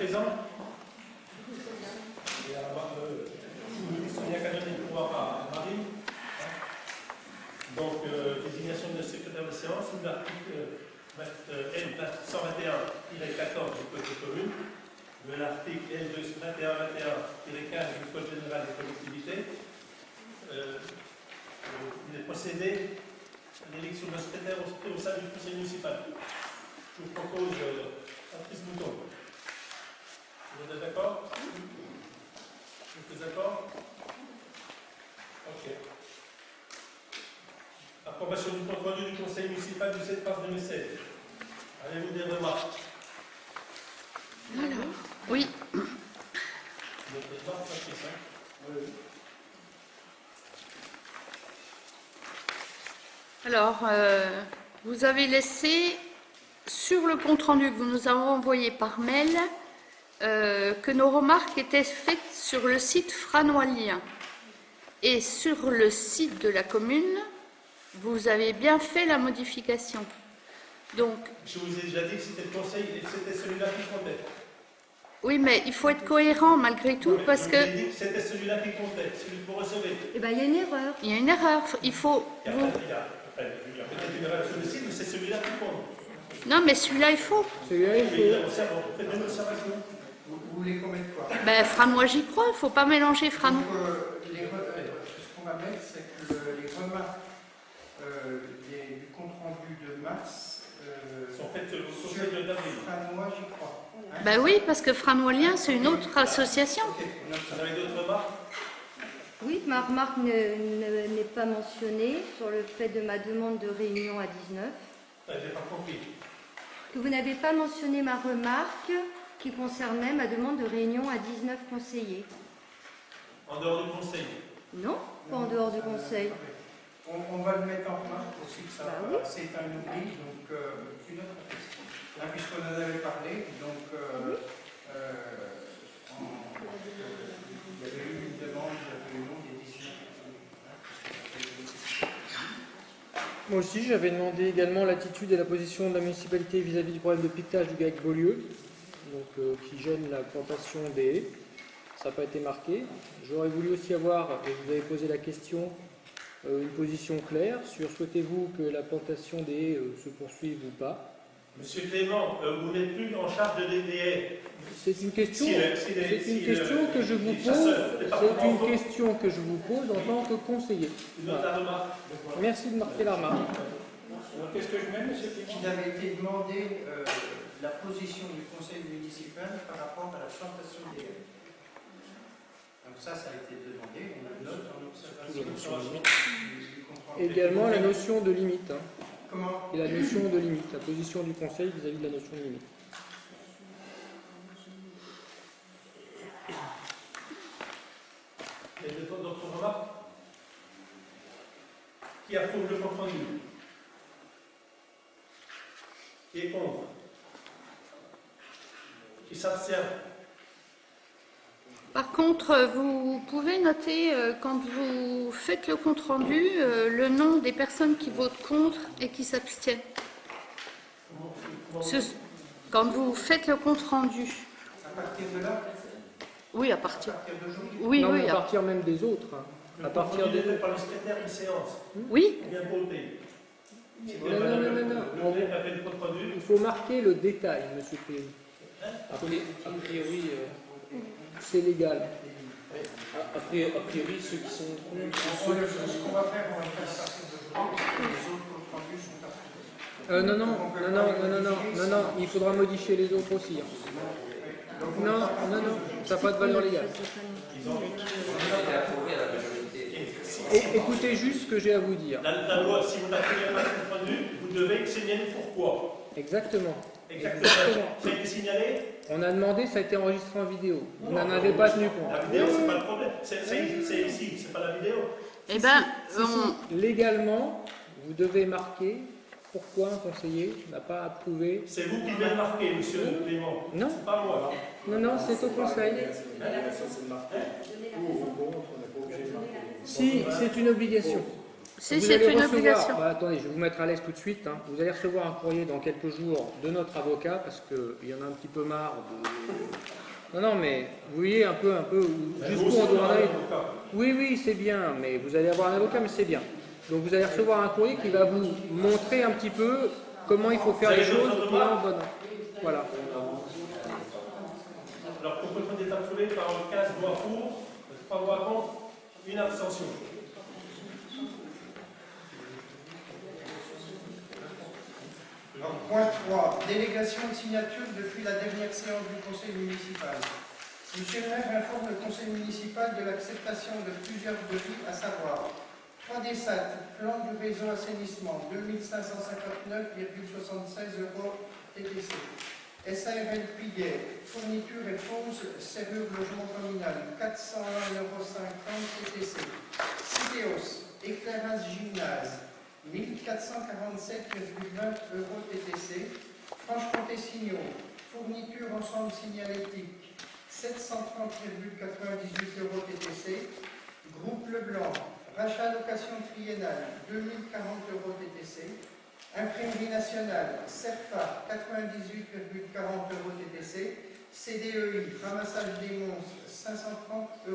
présent? Sonia Canoni ne pourra pas. Marie? Donc, désignation de secrétaire de séance sous l'article L121-14 du Code des communes, de l'article L221-21-15 du Code général des collectivités. Il est procédé à l'élection d'un secrétaire au sein du conseil municipal. Je vous propose Patrice Mouton. Vous êtes d'accord? Vous êtes d'accord? Ok. Approbation du compte rendu du conseil municipal du 7 mars 2016. Avez-vous des remarques? Alors, oui. Alors, vous avez laissé sur le compte-rendu que vous nous avez envoyé par mail que nos remarques étaient faites sur le site franoilien. Et sur le site de la commune, vous avez bien fait la modification. Donc, je vous ai déjà dit que c'était le conseil et c'était celui-là qui comptait. Oui, mais il faut être cohérent malgré tout parce que... Je vous ai dit que c'était celui-là qui comptait, celui que vous recevez. Eh bien, il y a une erreur. Il y a une erreur. Il faut... Il y a peut-être une erreur sur le site, mais c'est celui-là qui compte. Non, mais celui-là, il faut. Celui-là, il faut. Faites une observation. Vous voulez qu'on mette quoi? Ben, franois, j'y crois. Il ne faut pas mélanger franois. Ce qu'on va mettre, c'est que les remarques du compte-rendu de mars sont faites au conseil d'avril. Franois, j'y crois. Hein? Ben oui, parce que Franoilien, c'est une autre association. Vous avez d'autres remarques? Oui, ma remarque n'est pas mentionnée sur le fait de ma demande de réunion à 19. Je n'ai pas compris. Que vous n'avez pas mentionné ma remarque qui concernait ma demande de réunion à 19 conseillers. En dehors du conseil? Non, pas en dehors du conseil. On va le mettre en remarque aussi, que ça oui. c'est un oubli, donc une autre question. Là, puisqu'on en avait parlé, donc Oui. il y avait eu une demande de réunion des 19. Moi aussi, j'avais demandé également l'attitude et la position de la municipalité vis-à-vis du problème de piquetage du GAC-Beaulieu, donc qui gêne la plantation des haies. Ça n'a pas été marqué. J'aurais voulu aussi avoir, et vous avez posé la question, une position claire sur souhaitez-vous que la plantation des haies se poursuive ou pas. Monsieur Clément, vous n'êtes plus en charge de l'EDR. C'est une question, que je vous pose. C'est une question que je vous pose en tant que conseiller. Voilà. Merci de marquer la remarque. Qu'est-ce que je mets, monsieur Clément? Il avait été demandé la position du conseil municipal par rapport à la plantation des haies. Donc ça a été demandé, on a note en observation. Également la notion de limite. Comment? Et la notion de limite, la position du conseil vis-à-vis de la notion de limite. Il y a d'autres remarques? Qui approuve le compte rendu? Qui est contre? Qui s'abstient? Par contre, vous pouvez noter, quand vous faites le compte-rendu, le nom des personnes qui votent contre et qui s'abstiennent. Quand vous faites le compte-rendu. À partir de là? Oui, à partir. d'aujourd'hui? Oui, non, oui. à partir même des autres. Le À partir des... des... par le secrétaire de séance. Oui. Bien voté. Non. Il faut marquer le détail, monsieur Clément. A priori, c'est légal. A priori, ceux qui sont contre... Ce qu'on va faire, on va faire à partir d'aujourd'hui. Les autres comptes rendus sont Non, il faudra modifier les autres aussi. Non, ça n'a pas de valeur légale. Écoutez juste ce que j'ai à vous dire. La loi, si vous n'approuvez pas le compte rendu, vous devez signaler pourquoi. Exactement. Ça a été signalé? On a demandé, ça a été enregistré en vidéo. Vous n'en avez pas tenu compte. La vidéo, c'est pas le problème. C'est ici, c'est pas la vidéo. Eh bien, légalement, vous devez marquer pourquoi un conseiller n'a pas approuvé. C'est vous qui devez marquer, monsieur Clément. Non. C'est pas moi. Non, c'est au conseil. Si, c'est une obligation. Si Vous c'est allez une recevoir- obligation. attendez, je vais vous mettre à l'aise tout de suite. Hein. Vous allez recevoir un courrier dans quelques jours de notre avocat parce qu'il y en a un petit peu marre de... Non, mais vous voyez un peu jusqu'où on doit en aller. Oui, c'est bien, mais vous allez avoir un avocat, mais c'est bien. Donc vous allez recevoir un courrier qui va vous montrer un petit peu comment il faut faire les choses. Voilà. Alors, pour le code d'état foulé, par 15 voix pour, 3 voix contre, une abstention. Alors, point 3, délégation de signature depuis la dernière séance du conseil municipal. Monsieur le maire informe le conseil municipal de l'acceptation de plusieurs devis, à savoir 3D7, plan du réseau assainissement, 2559,76 € TTC. SARL Piguet, fourniture et pose, serrure logement communal, 401,50 € TTC. Citeos, éclairage gymnase, 1447,20 € TTC. Franche-Comté-Signaux, fourniture ensemble signalétique, 730,98 € TTC. Groupe Leblanc, rachat location triennale, 2040 € TTC. Imprimerie nationale, CERFA, 98,40 € TTC. CDEI, ramassage des monstres, 530 €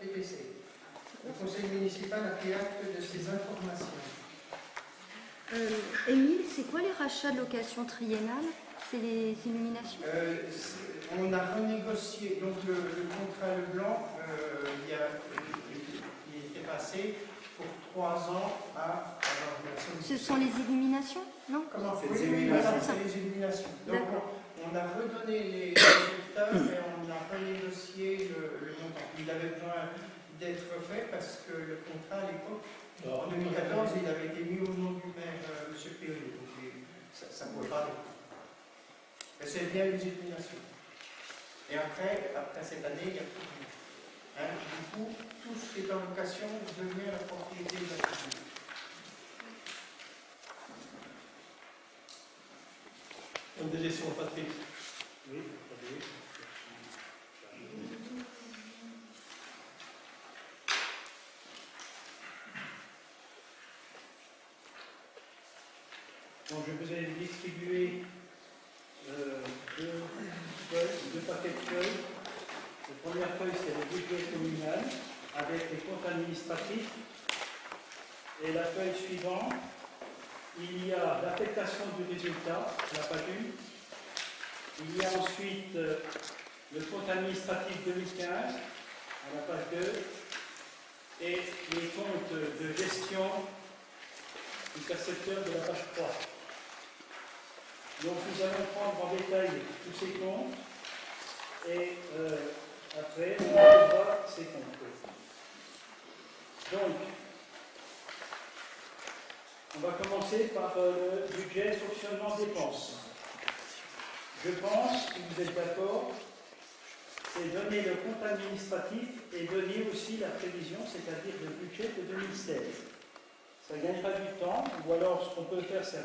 TTC. Le conseil municipal a pris acte de ces informations. Émile, c'est quoi les rachats de location triennale? C'est les illuminations? On a renégocié, donc le contrat Leblanc, il était passé pour 3 ans à... Ce sont les illuminations, non? Comment Oui, c'est oui, voilà, c'est ça. c'est les illuminations. Donc D'accord. on a redonné les résultats et on a renégocié le montant. Il avait besoin d'être fait parce que le contrat à l'époque, en 2014, il avait été mis au nom du maire M. Perrier. Donc ça ne pouvait pas être. Mais c'est bien les illuminations. Et après cette année, il y a tout. Hein, du coup, tout ce qui est en location devient la propriété de la commune. Comme des gestions, Patrick. Oui, Donc je vous ai distribué deux paquets de feuilles. La première feuille, c'est le budget communal avec les comptes administratifs. Et la feuille suivante, il y a l'affectation du résultat, la page 1. Il y a ensuite le compte administratif 2015, à la page 2. Et les comptes de gestion du percepteur de la page 3. Donc nous allons prendre en détail tous ces comptes et après on trouvera ces comptes. Donc, on va commencer par le budget fonctionnement dépenses. Je pense, si vous êtes d'accord, c'est donner le compte administratif et donner aussi la prévision, c'est-à-dire le budget de 2016. Ça ne gagne pas du temps, ou alors ce qu'on peut faire, c'est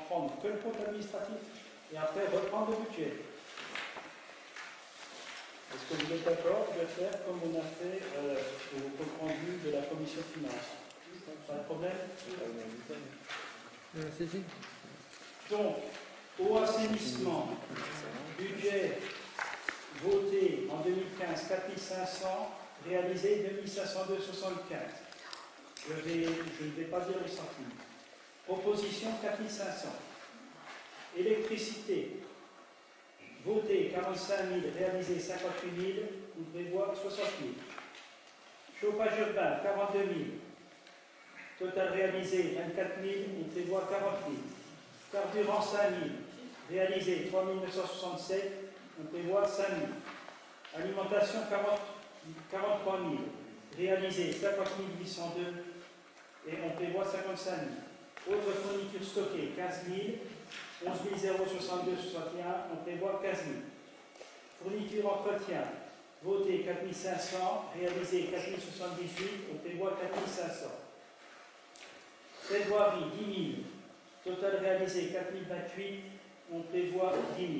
prendre que le compte administratif et après reprendre le budget. Est-ce que vous êtes d'accord de faire comme on a fait au compte rendu de la commission de finances? Pas de problème? Donc, au assainissement, budget voté en 2015 4500, réalisé 2502,75. Je ne vais pas dire les centimes. Proposition 4500. Électricité, voté 45 000, réalisé 58 000, on prévoit 60 000. Chauffage urbain 42 000, total réalisé 24 000, on prévoit 40 000. Carburant 5 000, réalisé 3 967, on prévoit 5 000. Alimentation 43 000, réalisé 50 802 et on prévoit 55 000. Autres fournitures stockées 15 000, 11 062,61, on prévoit 15 000. Fourniture entretien, voté 4 500, réalisé 4 078, on prévoit 4 500. Trésorerie 10 000, total réalisé 4 028, on prévoit 10 000.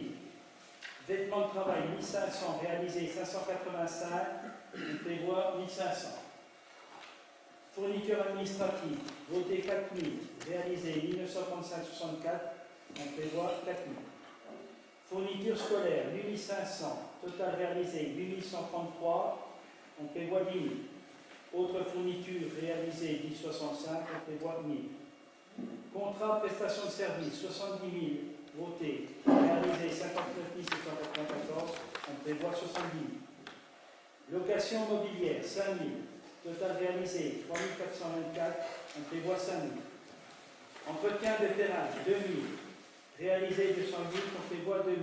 Vêtements de travail 1500, réalisé 585, on prévoit 1500. Fourniture administrative, voté 4 000, réalisé 1935-64, on prévoit 4 000. Fourniture scolaire, 8 500, total réalisé 8 133, on prévoit 10 000. Autres fournitures réalisées 10 65, on prévoit 1 000. Contrat prestation de service, 70 000, voté, réalisé 59 794, on prévoit 70 000. Location mobilière, 5 000, total réalisé 3 424, on prévoit 5 000. Entretien de terrain, 2 000, réalisé 200 000, on prévoit 2 000.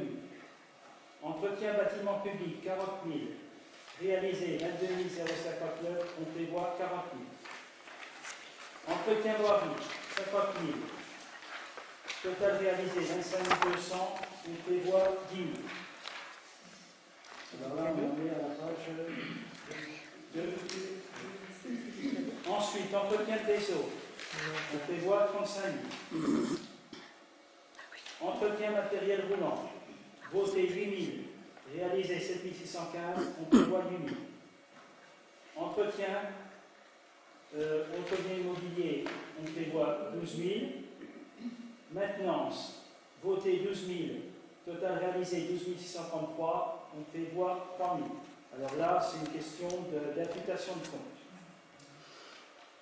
Entretien bâtiment public, 40 000, réalisé 22 059, on prévoit 40 000. Entretien voirie, 50 000, total réalisé 25 200, on prévoit 10 000. Alors là, on est à la page 2. Ensuite, entretien des eaux, on prévoit 35 000. Entretien matériel roulant, voté 8 000, réalisé 7 615, on prévoit 8 000. Entretien immobilier, on prévoit 12 000. Maintenance, voté 12 000, total réalisé 12 633, on prévoit 3 000. Alors là, c'est une question d'imputation de compte.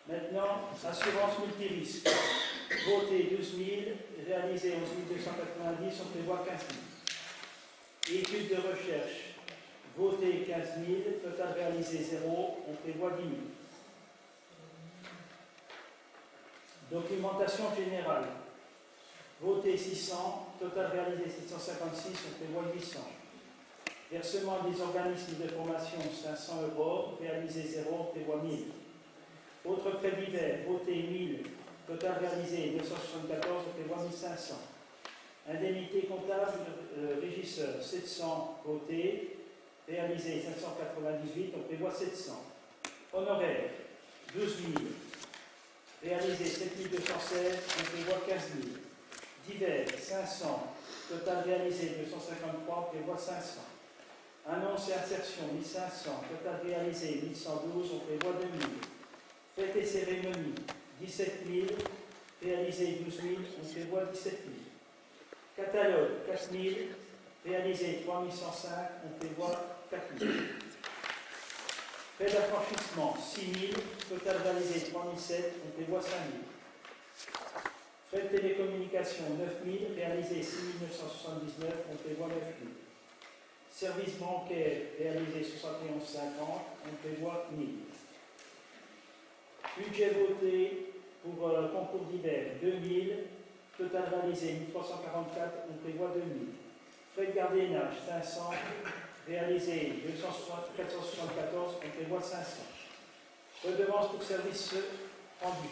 Maintenant, assurance multirisque, voté 12 000, réalisé 11 290, on prévoit 15 000. Études de recherche, voté 15 000, total réalisé 0, on prévoit 10 000. Documentation générale, voté 600, total réalisé 756, on prévoit 800. Versement des organismes de formation 500 €, réalisé 0, on prévoit 1000. Autres frais divers, voté 1000, total réalisé 274, on prévoit 1500. Indemnité comptable, régisseur 700, voté, réalisé 598, on prévoit 700. Honoraire 12 000, réalisé 7216, on prévoit 15 000. Divers 500, total réalisé 253, on prévoit 500. Annonce et insertion 1500, total réalisé 1112, on prévoit 2000. Fêtes et cérémonies 17 000, réalisé 12 000, on prévoit 17 000. Catalogue 4 000, réalisé 3105, on prévoit 4 000. Frais d'affranchissement 6 000, total réalisé 3007, on prévoit 5 000. Frais de télécommunication 9 000, réalisé 6 979, on prévoit 9 000. Service bancaire réalisé 71,50, on prévoit 1 000. Budget voté pour concours d'hiver 2 000, total réalisé 1 344, on prévoit 2 000. Frais de gardiennage 500, réalisé 474, on prévoit 500. Redevance pour service rendu.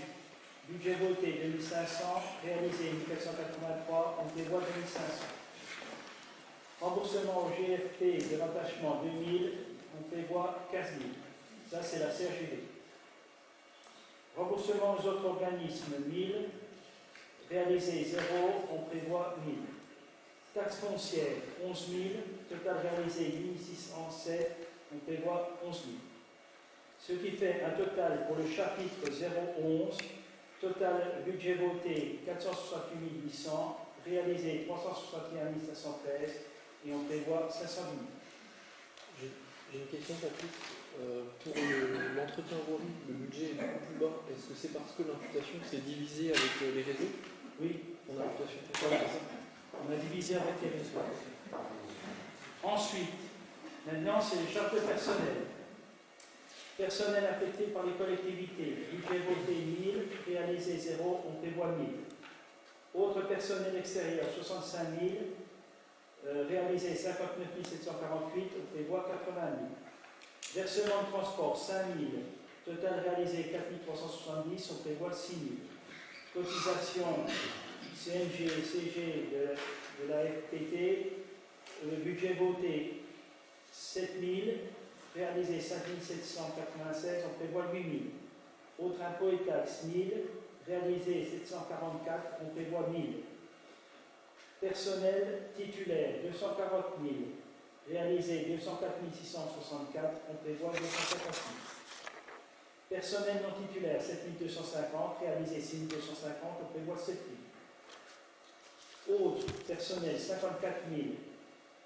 Budget voté 2500, réalisé 1483, on prévoit 2500. Remboursement au GFP de rattachement 2000, on prévoit 15 000. Ça, c'est la CRGV. Remboursement aux autres organismes 1000, réalisé 0, on prévoit 1000. Taxe foncière 11 000, total réalisé 8607, on prévoit 11 000. Ce qui fait un total pour le chapitre 011, total budget voté 468 800, réalisé 361 513 et on prévoit 500 000. J'ai une question, Patrick. Pour l'entretien voirie, le budget est beaucoup plus bas. Est-ce que c'est parce que l'imputation s'est divisée avec les réseaux? Oui. On a l'imputation totale, c'est ça? On a divisé avec les réseaux. Ensuite, maintenant, c'est les charges de personnel. Personnel affecté par les collectivités. Budget voté 1000, réalisé 0, on prévoit 1000. Autres personnel extérieur 65 000, réalisé 59 748, on prévoit 80 000. Versement de transport 5 000, total réalisé 4 370, on prévoit 6 000. Cotisation CNG, CG de la FPT, budget voté 7 000, réalisé 5 796, on prévoit 8 000. Autres impôts et taxes 1000, réalisé 744, on prévoit 1000. Personnel titulaire 240 000, réalisé 204 664, on prévoit 250 000. Personnel non titulaire, 7250, réalisé 6250, on prévoit 7000. Autres, personnel, 54 000,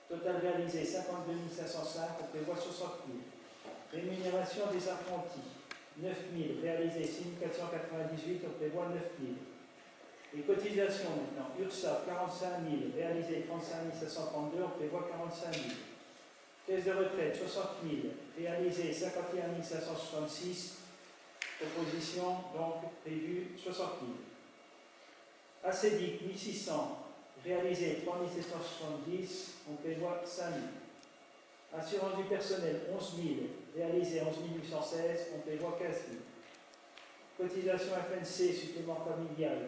total réalisé 52 505, on prévoit 60 000. Rémunération des apprentis, 9 000, réalisé 6 498, on prévoit 9 000. Les cotisations maintenant, URSSAF 45 000, réalisé 35 732, on prévoit 45 000. Caisse de retraite 60 000, réalisé 51 566, proposition donc prévue 60 000. ACEDIC 1600, réalisé 3 770, on prévoit 5 000. Assurance du personnel 11 000, réalisé 11 816, on prévoit 15 000. Cotisation FNC supplément familial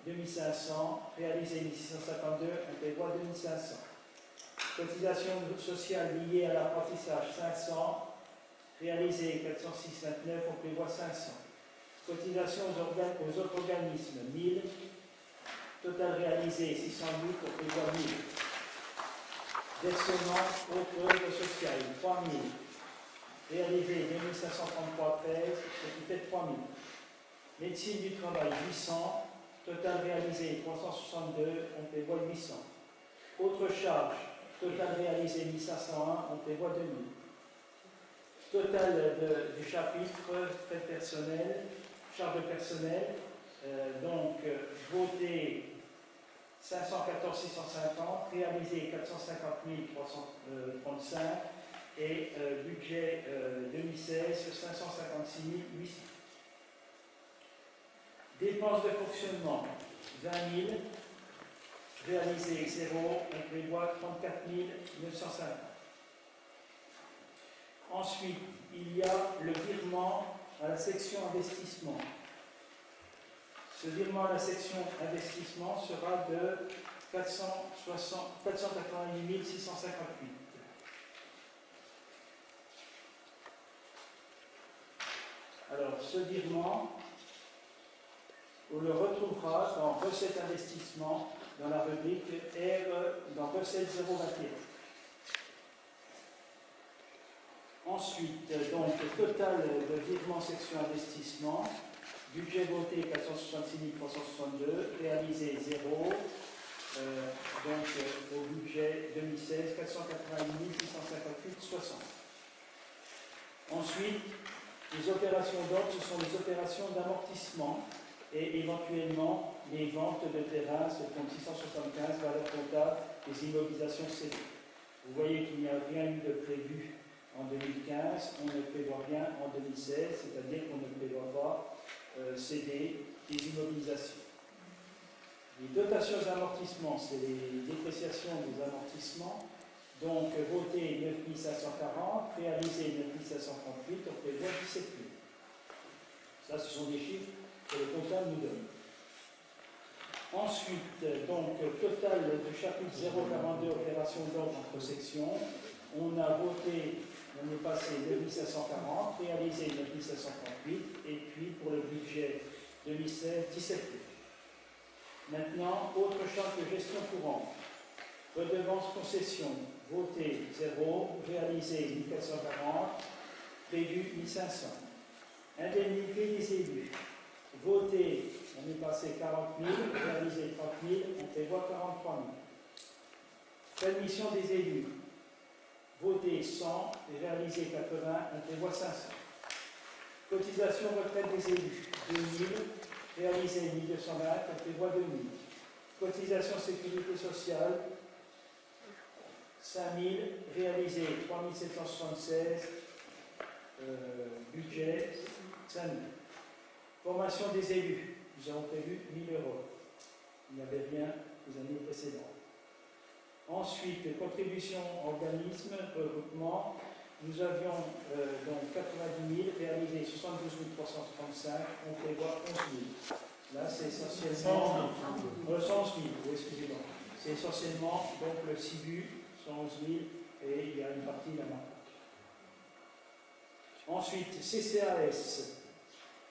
2500, réalisé 1652, on prévoit 2500. Cotisation sociale liée à l'apprentissage 500, réalisé 406,29, on prévoit 500. Cotisation aux autres organismes 1000, total réalisé 608, on prévoit 1000. Versement autres œuvres sociales 3000, réalisé 2533,13, ce qui fait 3000. Médecine du travail 800, total réalisé 362, on prévoit 800. Autres charges, total réalisé 1501, on prévoit 2000. Total du chapitre, frais personnels, charges de personnel, voté 514 650, réalisé 450 335 et budget 2016 556 800. Dépenses de fonctionnement 20 000, réalisé 0, on prévoit 34 950. Ensuite, il y a le virement à la section investissement. Ce virement à la section investissement sera de 488 658. Alors, ce virement, on le retrouvera dans recettes investissement, dans la rubrique R, dans recette 021. Ensuite, donc, total de virement section investissement, budget voté 466 362, réalisé 0, au budget 2016 488 658 60. Ensuite, les opérations d'ordre, ce sont les opérations d'amortissement et éventuellement les ventes de terrain, ce compte 675, valeur comptable, des immobilisations cédées. Vous voyez qu'il n'y a rien eu de prévu en 2015, on ne prévoit rien en 2016, c'est-à-dire qu'on ne prévoit pas céder des immobilisations. Les dotations d'amortissement, c'est les dépréciations des amortissements. Donc, voté 9 540, réalisé 9 538, on prévoit 17 000. Ça, ce sont des chiffres que le comptable nous donne. Ensuite, donc, total du chapitre 042, opération d'ordre entre sections. On a voté, on est passé 9 540, réalisé 9 538, et puis pour le budget 2016, 17 000. Maintenant, autre charge de gestion courante. Redevance concession, voté 0, réalisé 1440, prévu 1500. Indemnité des élus, voté, on est passé 40 000, réalisé 30 000, on prévoit 43 000. Permission des élus, voté 100, et réalisé 80, on prévoit 500. Cotisation retraite des élus, 2000, réalisé 1220, on prévoit 2000. Cotisation sécurité sociale, 5000, réalisé 3776, budget 5000. Formation des élus, nous avons prévu 1000 €. Il n'y avait rien les années précédentes. Ensuite, contribution organisme, regroupement, nous avions donc 90 000, réalisé 72 335, on prévoit 11 000. Là, c'est essentiellement 111 000, excusez-moi. C'est essentiellement donc le CIBU, 111 000, et il y a une partie là-bas. Ensuite, CCAS,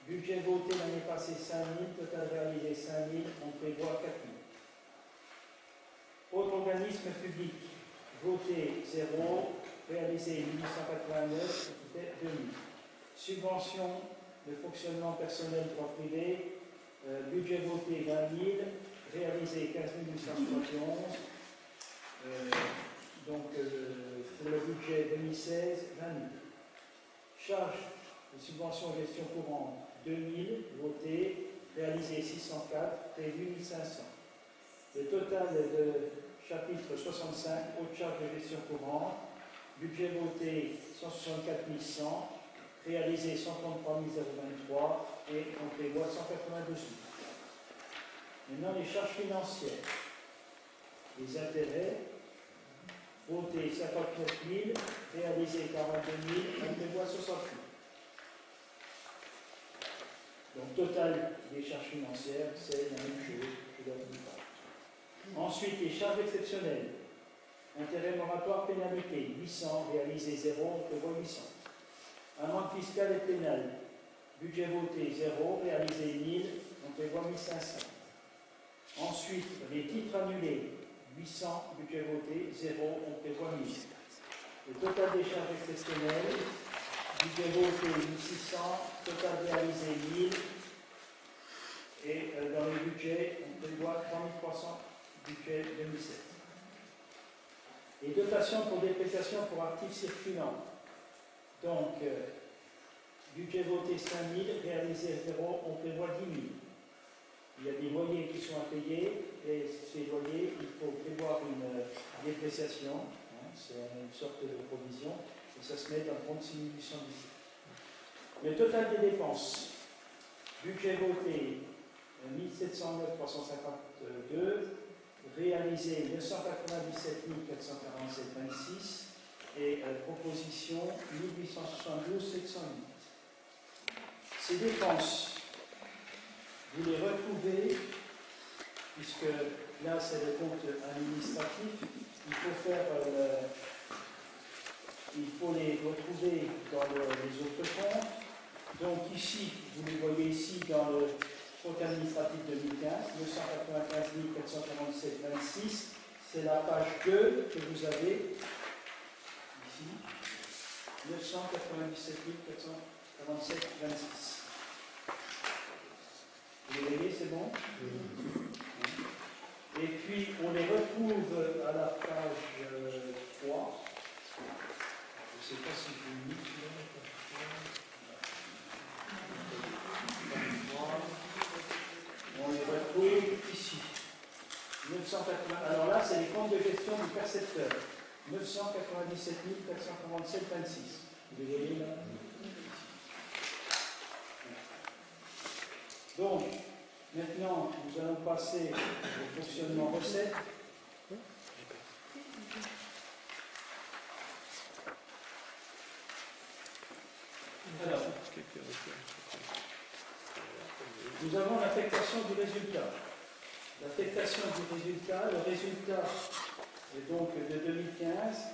budget voté l'année passée 5 000, total réalisé 5 000, on prévoit 4 000. Autre organisme public, voté 0, réalisé 1889, ça fait 2 000. Subvention le fonctionnement personnel droit privé, budget voté 20 000, réalisé 15 871. Donc, pour le budget 2016, 20 000. Charges de subvention gestion courante 2 000, voté, réalisé 604, prévu 1 500. Le total de chapitre 65, haute charge de gestion courante, budget voté 164 100, réalisé 133 023 et on prévoit 192 000. Maintenant, les charges financières. Les intérêts, voté 59 000, réalisé 42 000, on prévoit 60 000. Donc, total des charges financières, c'est la même chose que la plupart. Ensuite, les charges exceptionnelles. Intérêt moratoire pénalité, 800, réalisé 0, on prévoit 800. Amende fiscale et pénale, budget voté 0, réalisé 1000, on prévoit 1500. Ensuite, les titres annulés, 800, budget voté 0, on prévoit 1000. Le total des charges exceptionnelles, budget voté 1600, total réalisé 1000, et dans le budget, on prévoit 3300, budget 2007. Les dotations pour dépréciation pour actifs circulants. Donc, budget voté 5 000, réalisé 0, on prévoit 10 000. Il y a des loyers qui sont à payer, et ces loyers, il faut prévoir une dépréciation, hein, c'est une sorte de provision, et ça se met dans 36 810. Le total des dépenses, budget voté 1709 352, réalisé 997 447 26 et proposition 1872 708. Ces dépenses, vous les retrouvez, puisque là c'est le compte administratif, il faut les retrouver dans les autres comptes. Donc ici, vous les voyez ici dans le compte administratif 2015, 295 447 26, c'est la page 2 que vous avez ici, 997 447 26. Vous les voyez, c'est bon? Et puis, on les retrouve à la page 3. Je ne sais pas si je lis. On les retrouve ici. 980. Alors là, c'est les comptes de gestion du percepteur. 997 447 26. Vous les voyez là? Donc, maintenant, nous allons passer au fonctionnement recette. Alors, nous avons l'affectation du résultat. L'affectation du résultat, le résultat est donc de 2015